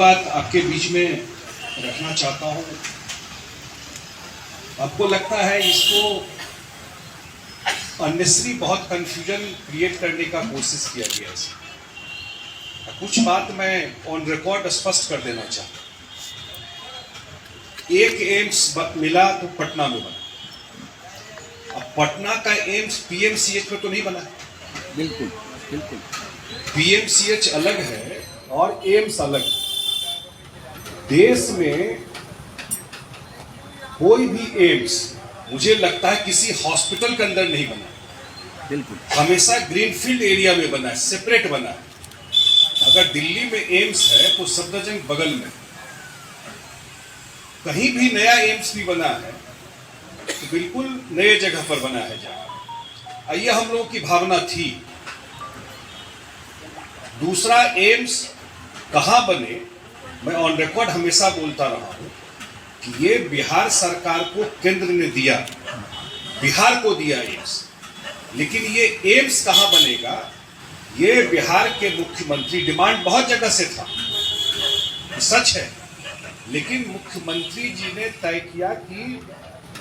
बात आपके बीच में रखना चाहता हूं। आपको लगता है इसको अननेसेसरी बहुत कंफ्यूजन क्रिएट करने का कोशिश किया गया है। कुछ बात मैं ऑन रिकॉर्ड स्पष्ट कर देना चाहता हूं। एक एम्स मिला तो पटना में बना। अब पटना का एम्स पीएमसीएच में तो नहीं बना। बिल्कुल बिल्कुल। पीएमसीएच अलग है और एम्स अलग है। देश में कोई भी एम्स मुझे लगता है किसी हॉस्पिटल के अंदर नहीं बना। बिल्कुल। हमेशा ग्रीनफील्ड एरिया में बना है, सेपरेट बना है। अगर दिल्ली में एम्स है तो सफदरजंग बगल में। कहीं भी नया एम्स भी बना है तो बिल्कुल नए जगह पर बना है जहां ये हम लोगों की भावना थी। दूसरा एम्स कहां बने, मैं ऑन रिकॉर्ड हमेशा बोलता रहा हूं कि ये बिहार सरकार को केंद्र ने दिया, बिहार को दिया एम्स, लेकिन ये एम्स कहां बनेगा ये बिहार के मुख्यमंत्री डिमांड बहुत जगह से था, सच है, लेकिन मुख्यमंत्री जी ने तय किया कि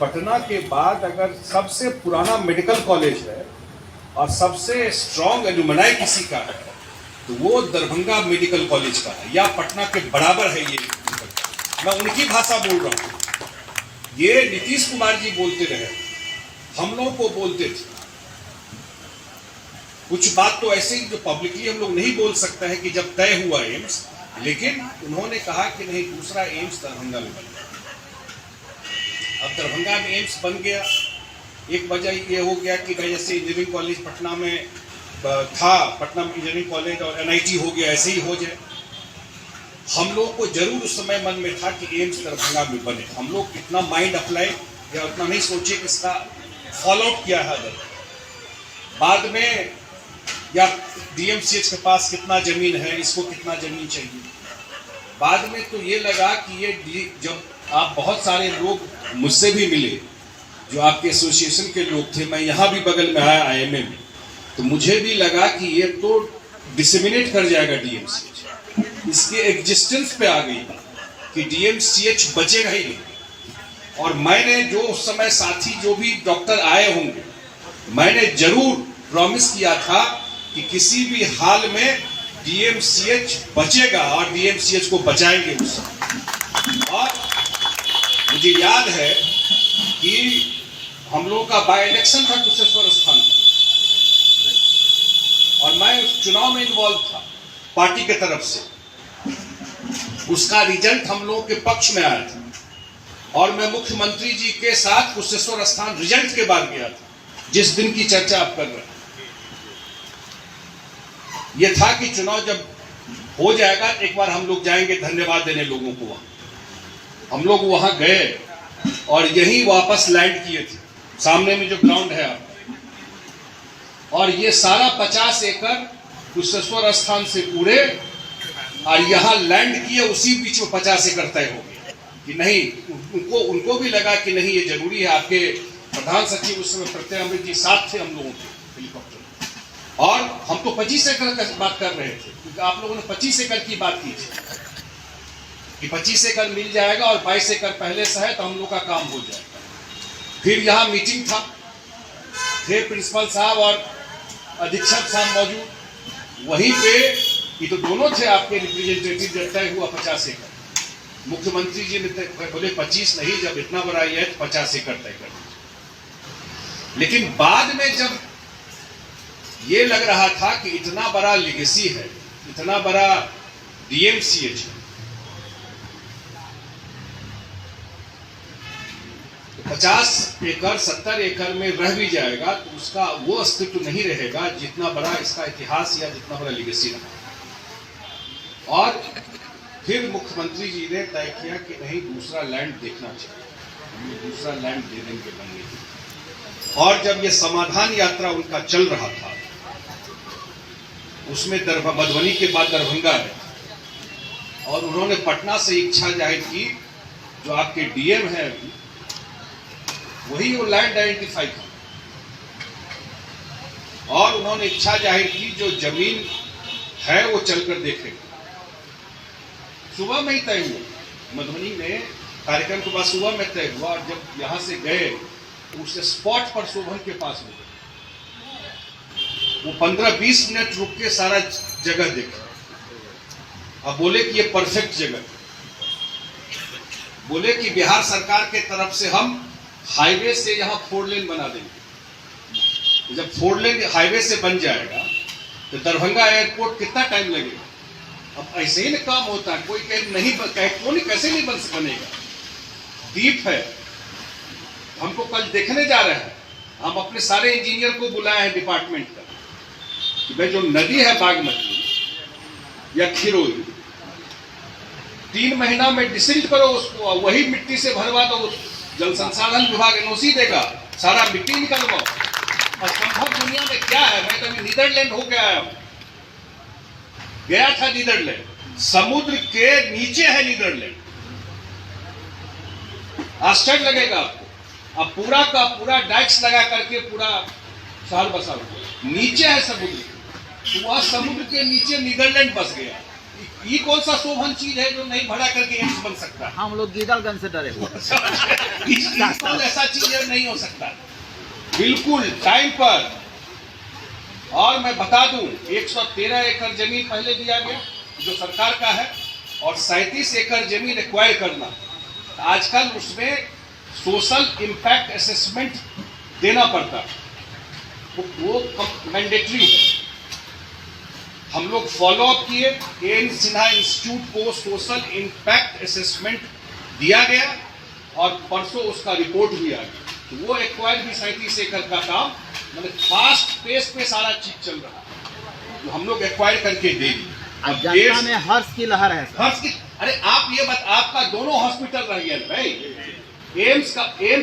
पटना के बाद अगर सबसे पुराना मेडिकल कॉलेज है और सबसे स्ट्रॉन्ग एलुमनाई किसी का है तो वो दरभंगा मेडिकल कॉलेज का है, या पटना के बराबर है ये। मैं उनकी भाषा बोल रहा हूं। ये नीतीश कुमार जी बोलते रहे, हम लोगों को बोलते थे। कुछ बात तो ऐसे ही जो पब्लिकली हम लोग नहीं बोल सकते हैं कि जब तय हुआ एम्स, लेकिन उन्होंने कहा कि नहीं, दूसरा एम्स दरभंगा में बन गया। अब दरभंगा में एम्स बन गया। एक वजह ये हो गया कि भाई जैसे इंजीनियरिंग कॉलेज पटना में था, पटना में इंजीनियरिंग कॉलेज और एनआईटी हो गया, ऐसे ही हो जाए। हम लोग को जरूर उस समय मन में था कि एम्स दरभंगा में बने। हम लोग इतना माइंड अप्लाई या उतना नहीं सोचे कि इसका फॉलोअप किया है। बाद में या डीएमसीएच के पास कितना जमीन है, इसको कितना जमीन चाहिए। बाद में तो ये लगा कि ये जब आप बहुत सारे लोग मुझसे भी मिले जो आपके एसोसिएशन के लोग थे, मैं यहाँ भी बगल में आया आईएमए में, तो मुझे भी लगा कि ये तो डिसेमिनेट कर जाएगा डीएमसीएच। इसके एग्जिस्टेंस पे आ गई कि डीएमसीएच बचेगा ही नहीं। और मैंने जो उस समय साथी जो भी डॉक्टर आए होंगे, मैंने जरूर प्रॉमिस किया था कि किसी भी हाल में डीएमसीएच बचेगा और डीएमसीएच को बचाएंगे उस समय। और मुझे याद है कि हम लोगों का बाय इलेक्शन था कुशेश्वर स्थान पर, और मैं उस चुनाव में इन्वॉल्व था पार्टी के तरफ से। उसका रिजल्ट हम लोगों के पक्ष में आया था और मैं मुख्यमंत्री जी के साथ कुशेश्वर स्थान रिजल्ट के बाद गया था, जिस दिन की चर्चा आप कर रहे हैं। यह था कि चुनाव जब हो जाएगा एक बार हम लोग जाएंगे धन्यवाद देने लोगों को वहां। हम लोग वहां गए और यही वापस लैंड किए थे, सामने में जो ग्राउंड है आपका। और ये सारा 50 एकड़ कुशेश्वर स्थान से पूरे और यहाँ लैंड किए, उसी बीच में 50 एकड़ तय हो गया कि नहीं। उनको भी लगा कि नहीं ये जरूरी है। आपके प्रधान सचिव उस समय प्रत्यय अमृत जी साथ थे हम लोगों के हेलीकॉप्टर, और हम तो 25 एकड़ की बात कर रहे थे क्योंकि आप लोगों ने 25 एकड़ की बात की थी कि 25 एकड़ मिल जाएगा और 22 एकड़ पहले से है तो हम लोग का काम हो जाएगा। फिर यहाँ मीटिंग था, थे प्रिंसिपल साहब और अधीक्षक साहब मौजूद। वहीं पे ये तो दोनों थे आपके रिप्रेजेंटेटिव, जब तय हुआ 50 एकड़। मुख्यमंत्री जी ने बोले 25 नहीं, जब इतना बड़ा ये है तो 50 एकड़ तय कर दीजिए। लेकिन बाद में जब ये लग रहा था कि इतना बड़ा लेगेसी है, इतना बड़ा डीएमसीएच है, 50 एकड़ 70 एकड़ में रह भी जाएगा तो उसका वो अस्तित्व नहीं रहेगा जितना बड़ा इसका इतिहास या जितना बड़ा लेगेसी रहा। और फिर मुख्यमंत्री जी ने तय किया कि नहीं, दूसरा लैंड देखना चाहिए, हमें दूसरा लैंड दे देंगे बनने के। और जब ये समाधान यात्रा उनका चल रहा था, उसमें मधुबनी के बाद दरभंगा है, और उन्होंने पटना से इच्छा जाहिर की, जो आपके डीएम है अभी वही वो लैंड आइडेंटिफाई की, और उन्होंने इच्छा जाहिर की जो जमीन है वो चलकर देखेगा। सुबह में ही तय हुआ, मधुबनी में कार्यक्रम के बाद सुबह में तय हुआ, और जब यहाँ से गए उस स्पॉट पर शोभन के पास हो गए। वो 15-20 मिनट रुक के सारा जगह देखे, अब बोले कि ये परफेक्ट जगह, बोले कि बिहार सरकार के तरफ से हम हाईवे से यहाँ 4 लेन बना देंगे। जब 4 लेन हाईवे से बन जाएगा तो दरभंगा एयरपोर्ट कितना टाइम लगेगा? अब ऐसे ही ना काम होता है, कोई कहे नहीं कौन कैसे नहीं बनेगा। डीप है, हमको कल देखने जा रहे हैं, हम अपने सारे इंजीनियर को बुलाए हैं डिपार्टमेंट का कि भाई जो नदी है बागमती या खिरोई, 3 महीना में डिसिल्ट करो उसको, वही मिट्टी से भरवा दो। जल संसाधन विभाग एनओसी देगा, सारा मिट्टी निकलवाओ। और संभव दुनिया में क्या है, मैं कभी नीदरलैंड हो गया था नीदरलैंड, समुद्र के नीचे है नीदरलैंड, आश्चर्य लगेगा आपको। अब पूरा का पूरा डाइक्स लगा करके पूरा शहर बसा हुआ, नीचे है समुद्र, तो वह समुद्र के नीचे नीदरलैंड बस गया। ये कौन सा शोभन चीज है जो नहीं भरा करके एम्स बन सकता है? हम लोग गीदड़गंज से डरे हुए ऐसा चीज नहीं हो सकता, बिल्कुल टाइम पर। और मैं बता दूं, 113 एकड़ जमीन पहले दिया गया जो सरकार का है, और 37 एकड़ जमीन एक्वायर करना। आजकल उसमें सोशल इम्पैक्ट असेसमेंट देना पड़ता है, वो मैंडेटरी है। हम लोग फॉलो अप किए, एन सिन्हा इंस्टीट्यूट को सोशल इम्पैक्ट असेसमेंट दिया गया और परसों उसका रिपोर्ट भी आ गया। तो वो एक्वायर भी 37 एकड़ का काम, मतलब फास्ट पेस पे सारा चीज चल रहा है, जो हम लोग एक्वायर करके दे दी। अब जनता में हर्ष की लहर है। हर्ष की, अरे आप ये बात, आपका दोनों हॉस्पिटल रह गया भाई। एम्स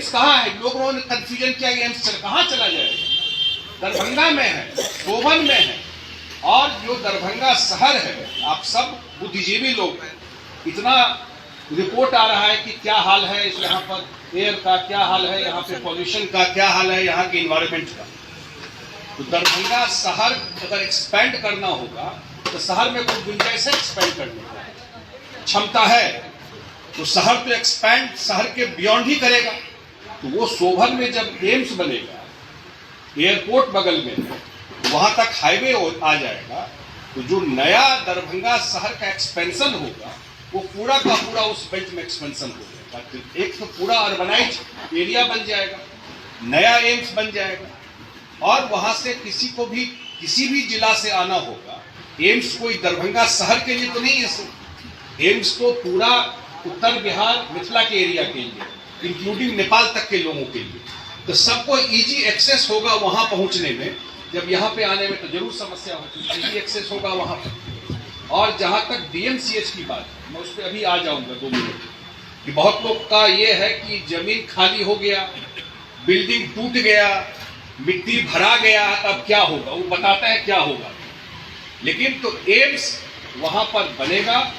कहाँ है? लोगों ने कंफ्यूजन किया एम्स कहाँ चला जाएगा? दरभंगा में है, शोभन में है, और जो दरभंगा शहर है, आप सब बुद्धिजीवी लोग हैं, इतना रिपोर्ट आ रहा है कि क्या हाल है इस यहाँ पर एयर का, क्या हाल है यहाँ पे पॉल्यूशन का, क्या हाल है यहाँ के इन्वायरमेंट का। तो दरभंगा शहर अगर एक्सपेंड करना होगा तो शहर में कोई गुंजाइश है एक्सपेंड करने का? क्षमता है तो शहर तो एक्सपेंड शहर के बियॉन्ड ही करेगा। तो वो शोभन में जब एम्स बनेगा, एयरपोर्ट बगल में है, वहां तक हाईवे आ जाएगा, तो जो नया दरभंगा शहर का एक्सपेंशन होगा वो पूरा का पूरा उस बेल्ट में एक्सपेंशन हो जाएगा। एक तो पूरा अर्बनाइज एरिया बन जाएगा, नया एम्स बन जाएगा, और वहां से किसी को भी किसी भी जिला से आना होगा। एम्स कोई दरभंगा शहर के लिए तो नहीं है, एम्स तो पूरा उत्तर बिहार मिथिला के एरिया के लिए, इंक्लूडिंग नेपाल तक के लोगों के लिए। तो सबको इजी एक्सेस होगा वहां पहुंचने में। जब यहाँ पे आने में तो जरूर समस्या होती है, इजी एक्सेस होगा वहां पर। और जहां तक डीएमसीएच की बात, मैं उस पर अभी आ जाऊंगा 2 मिनट, कि बहुत लोग का ये है कि जमीन खाली हो गया, बिल्डिंग टूट गया, मिट्टी भरा गया, अब क्या होगा? वो बताता है क्या होगा। लेकिन तो एम्स वहां पर बनेगा।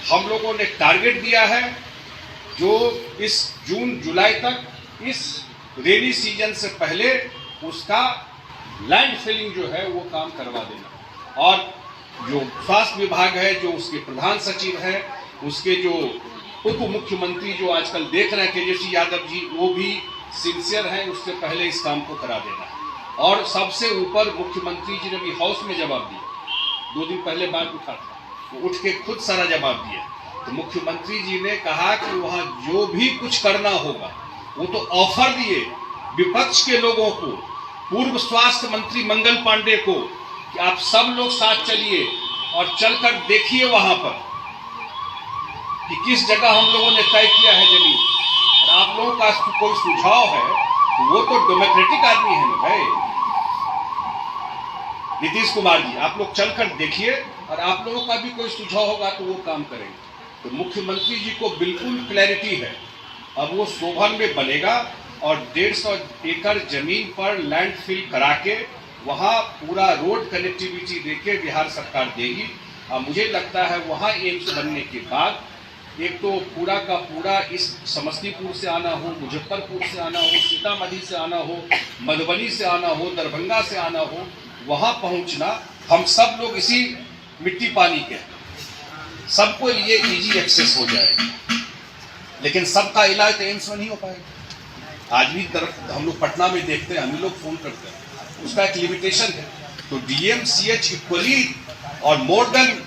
हम लोगों ने टारगेट दिया है जो इस जून जुलाई तक, इस रेनी सीजन से पहले उसका लैंड फिलिंग जो है वो काम करवा देना। और जो स्वास्थ्य विभाग है, जो उसके प्रधान सचिव है, उसके जो उप मुख्यमंत्री जो आजकल देख रहे हैं तेजस्वी यादव जी, वो भी सिंसियर हैं, उससे पहले इस काम को करा देना। और सबसे ऊपर मुख्यमंत्री जी ने भी हाउस में जवाब दिया, 2 दिन पहले बात उठा था, वो उठ के खुद सारा जवाब दिया। तो मुख्यमंत्री जी ने कहा कि वहां जो भी कुछ करना होगा, वो तो ऑफर दिए विपक्ष के लोगों को, पूर्व स्वास्थ्य मंत्री मंगल पांडे को, कि आप सब लोग साथ चलिए और चलकर देखिए वहां पर कि किस जगह हम लोगों ने तय किया है जमीन। और आप लोगों का कोई सुझाव है तो वो तो डेमोक्रेटिक आदमी है ना भाई, नीतीश कुमार जी, आप लोग चलकर देखिए, और आप लोगों का भी कोई सुझाव होगा तो वो काम करेंगे। तो मुख्यमंत्री जी को बिल्कुल क्लैरिटी है, अब वो शोभन में बनेगा और 150 एकड़ जमीन पर लैंडफिल करा के वहाँ पूरा रोड कनेक्टिविटी देके बिहार सरकार देगी। मुझे लगता है वहाँ एम्स बनने के बाद एक तो पूरा का पूरा इस समस्तीपुर से आना हो, मुजफ्फरपुर से आना हो, सीतामढ़ी से आना हो, मधुबनी से आना हो, दरभंगा से आना हो, वहाँ पहुँचना, हम सब लोग इसी मिट्टी पानी के, सबको लिए इजी एक्सेस हो जाएगा, लेकिन सबका इलाज तो एम्स में नहीं हो पाएगा। आज भी हम लोग पटना में देखते हैं, हम लोग फोन करते हैं, उसका एक लिमिटेशन है। तो DMCH इक्वली और मोर देन,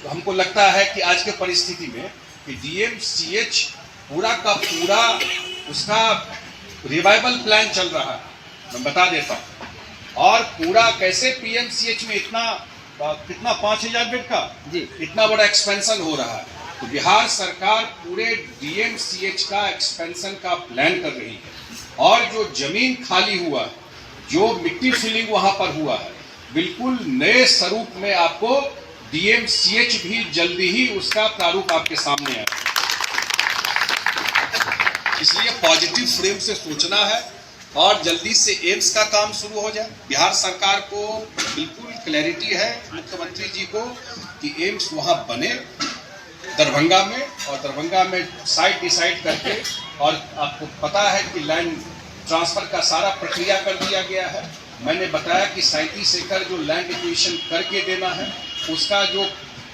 हमको लगता है कि आज के परिस्थिति में कि DMCH पूरा का पूरा उसका रिवाइवल प्लान चल रहा है, मैं बता देता हूँ। और पूरा कैसे PMCH में इतना कितना 5000 बेड का जी इतना बड़ा एक्सपेंशन हो रहा है। तो बिहार सरकार पूरे DMCH का एक्सपेंशन का प्लान कर रही है। और जो जमीन खाली हुआ है, जो मिट्टी फिलिंग वहां पर हुआ है, बिल्कुल नए स्वरूप में आपको DMCH भी जल्दी ही उसका प्रारूप आपके सामने आएगा। इसलिए पॉजिटिव फ्रेम से सोचना है और जल्दी से एम्स का काम शुरू हो जाए। बिहार सरकार को बिल्कुल क्लैरिटी है, मुख्यमंत्री जी को, कि एम्स वहां बने दरभंगा में, और दरभंगा में साइट डिसाइड करके, और आपको पता है कि लैंड ट्रांसफर का सारा प्रक्रिया कर दिया गया है। मैंने बताया कि 37 एकड़ जो लैंड एक्विजिशन करके देना है, उसका जो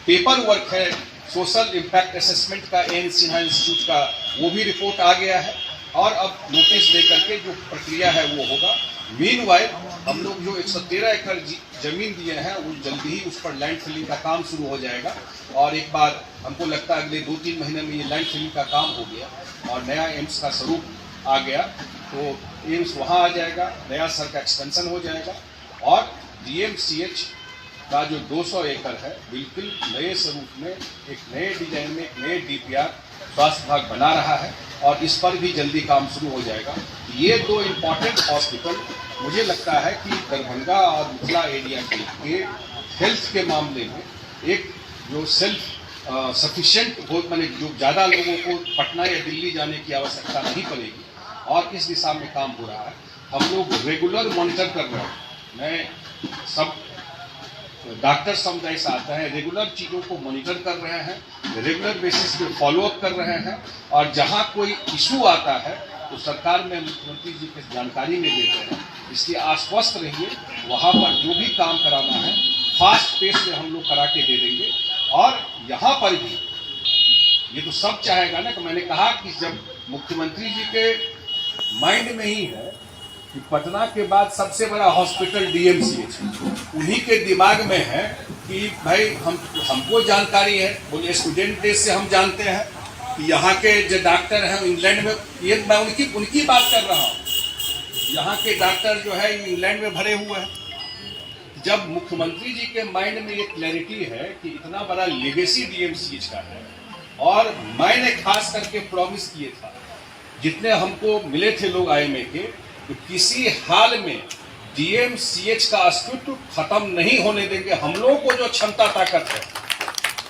पेपर वर्क है सोशल इम्पैक्ट असेसमेंट का एन सिन्हा इंस्टीट्यूट का, वो भी रिपोर्ट आ गया है। और अब नोटिस दे करके जो प्रक्रिया है वो होगा। मीनवाइल हम लोग जो 113 एकड़ जमीन दिए हैं, वो जल्दी ही उस पर लैंड फिलिंग का काम शुरू हो जाएगा। और एक बार हमको लगता है अगले 2-3 महीने में ये लैंड फिलिंग का काम हो गया और नया एम्स का स्वरूप आ गया, तो एम्स वहाँ आ जाएगा, नया सर का एक्सपेंशन हो जाएगा। और DMCH का जो 200 एकड़ है, बिल्कुल नए स्वरूप में, एक नए डिजाइन में, एक नए DPR स्वास्थ्य विभाग बना रहा है, और इस पर भी जल्दी काम शुरू हो जाएगा। ये 2 इम्पॉर्टेंट हॉस्पिटल मुझे लगता है कि दरभंगा और मिथिला एरिया के हेल्थ के मामले में एक जो सेल्फ सफिशिएंट हो, माने जो ज़्यादा लोगों को पटना या दिल्ली जाने की आवश्यकता नहीं पड़ेगी, और इस दिशा में काम हो रहा है। हम लोग रेगुलर मॉनिटर कर रहे हैं। मैं सब डॉक्टर समुदाय से आता है, रेगुलर चीज़ों को मॉनिटर कर रहे हैं, रेगुलर बेसिस पे फॉलोअप कर रहे हैं, और जहां कोई इशू आता है तो सरकार में मुख्यमंत्री जी की जानकारी में देते हैं। इसलिए आश्वस्त रहिए, वहां पर जो भी काम कराना है फास्ट पेस में हम लोग करा के दे देंगे। और यहाँ पर भी ये तो सब चाहेगा ना, कि मैंने कहा कि जब मुख्यमंत्री जी के माइंड में ही है कि पटना के बाद सबसे बड़ा हॉस्पिटल DMCH, उन्हीं के दिमाग में है कि भाई हमको जानकारी है, बोले स्टूडेंट डेज से हम जानते हैं कि यहाँ के जो डॉक्टर हैं इंग्लैंड में, ये मैं उनकी बात कर रहा हूँ, यहाँ के डॉक्टर जो है इंग्लैंड में भरे हुए हैं। जब मुख्यमंत्री जी के माइंड में ये क्लैरिटी है कि इतना बड़ा लेगेसी DMCH का है, और मैंने खास करके प्रॉमिस किए था, जितने हमको मिले थे लोग IMA के, तो किसी हाल में DMCH का अस्तित्व खत्म नहीं होने देंगे। हम लोगों को जो क्षमता ताकत है,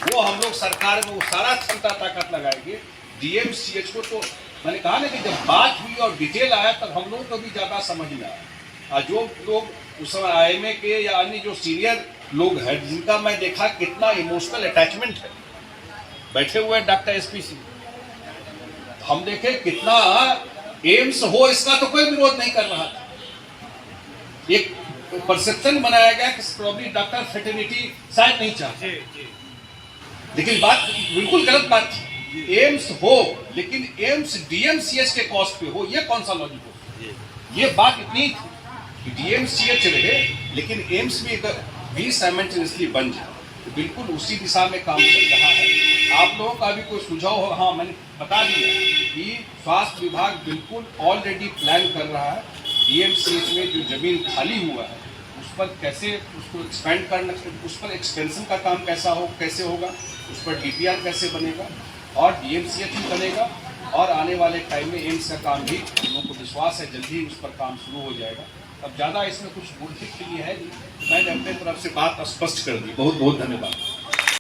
वो हम लोग सरकार में वो सारा क्षमता ताकत लगाएंगे। DMCH को तो मैंने कहा ना कि जब बात हुई और डिटेल आया, तब हम लोगों को भी ज़्यादा समझ में आया। जो लोग उस समय IMA के या अन्य जो सीनियर लोग हैं, जिनका मैं देखा कितना इमोशनल अटैचमेंट है, बैठे हुए डॉक्टर SP सिंह, हम देखे कितना एम्स हो इसका तो कोई विरोध नहीं कर रहा था। एक परसेप्शन बनाया गया कि प्रॉब्ली डॉक्टर फेटर्निटी शायद नहीं चाहते, लेकिन बात बिल्कुल गलत बात थी। एम्स हो, लेकिन एम्स DMCH के कॉस्ट पे हो, ये कौन सा लॉजिक हो? ये बात इतनी थी कि DMCH रहे, लेकिन एम्स भी साइमल्टेनियसली बन जाए। तो बिल्कुल उसी दिशा में काम चल रहा है। आप लोगों का भी कोई सुझाव हो? हाँ, मैंने बता दिया कि स्वास्थ्य विभाग बिल्कुल ऑलरेडी प्लान कर रहा है DMCH में जो जमीन खाली हुआ है, उस पर कैसे उसको एक्सपेंड करना, उस पर एक्सपेंशन का काम कैसे होगा, उस पर DPR कैसे बनेगा, और DMCH भी बनेगा। और आने वाले टाइम में एम्स का काम भी हम लोगों को विश्वास है जल्दी उस पर काम शुरू हो जाएगा। अब ज़्यादा इसमें कुछ बोलने के लिए है नहीं, मैंने अपने तरफ से बात स्पष्ट कर दी। बहुत बहुत धन्यवाद।